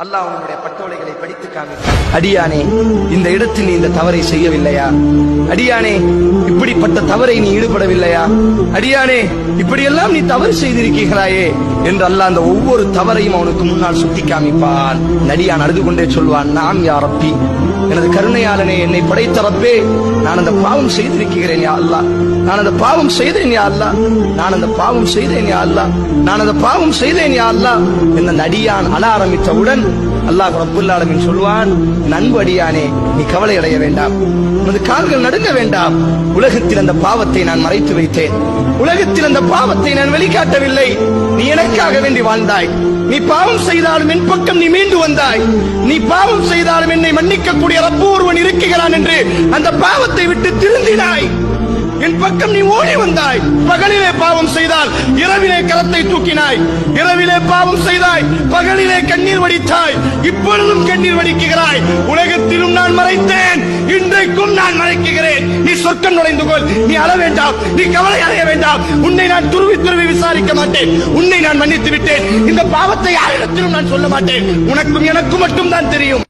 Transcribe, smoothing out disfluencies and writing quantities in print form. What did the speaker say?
அல்லாஹ் உன்னுடைய பட்டோலைகளை படித்து காமித்தார். அடியானே, இந்த இடத்தில் நீ இந்த தவறை செய்யவில்லையா? அடியானே, இப்படிப்பட்ட தவறை நீ ஈடுபடவில்லையா? அடியானே, இப்படியெல்லாம் நீ தவறு செய்திருக்கிறாயே என்று அல்லாஹ் அந்த ஒவ்வொரு தவறையும் அவனுக்கு முன்னால் சுட்டி காமிப்பான். அடியான் அழுது கொண்டே சொல்வான், நாம் யா ரப்பி, எனது கருணையாளனே, என்னை படைத்த ரப்பே, நான் அந்த பாவம் செய்திருக்கிறேன் யா அல்லாஹ், நான் அந்த பாவம் செய்தேன் யா அல்லாஹ், நான் அந்த பாவம் செய்தேன் யா அல்லாஹ், நான் அந்த பாவம் செய்தேன் யா அல்லாஹ் என்ற அடியான் அழ ஆரம்பித்தவுடன் அல்லாஹ் ரப்புல் ஆலமீன் சொல்வான், நண்பு அடியானே, நீ கவலை அடைய வேண்டாம், உனது கால்கள் நடுங்க வேண்டாம். உலகத்தில் அந்த பாவத்தை நான் மறைத்து வைத்தேன், உலகத்தில் அந்த பாவத்தை நான் வெளிக்காட்டவில்லை. நீ எனக்காக வேண்டி வாழ்ந்தாய். நீ பாவம் செய்தாலும் என் பக்கம் நீ மீண்டு வந்தாய். நீ பாவம் செய்தாலும் என்னை மன்னிக்கக்கூடிய ரப்பு ஒருவன் இருக்கிறான் என்று அந்த பாவத்தை விட்டு திருந்தினாய். என் பக்கம் நீ ஓடி வந்தாய். பகலிலே பாவம் செய்தால் இரவிலே கரத்தை தூக்கினாய். இரவிலே பாவம் செய்தாய், பகலிலே கண்ணீர் வடித்தாய். இப்பொழுதும் கண்ணீர் வடிக்கிறாய். உலகத்திலும் நான் மறைத்தேன், இன்றைக்கும் நான் மறைக்கிறேன். நீ சொர்க்கம் நுழைந்து கொள். நீ அழ வேண்டாம், நீ கவலை அடைய வேண்டாம். உன்னை நான் துருவி துருவி விசாரிக்க மாட்டேன். உன்னை நான் மன்னித்து விட்டேன். இந்த பாவத்தை யாரிடத்திலும் நான் சொல்ல மாட்டேன். உனக்கும் எனக்கும் மட்டும் தான் தெரியும்.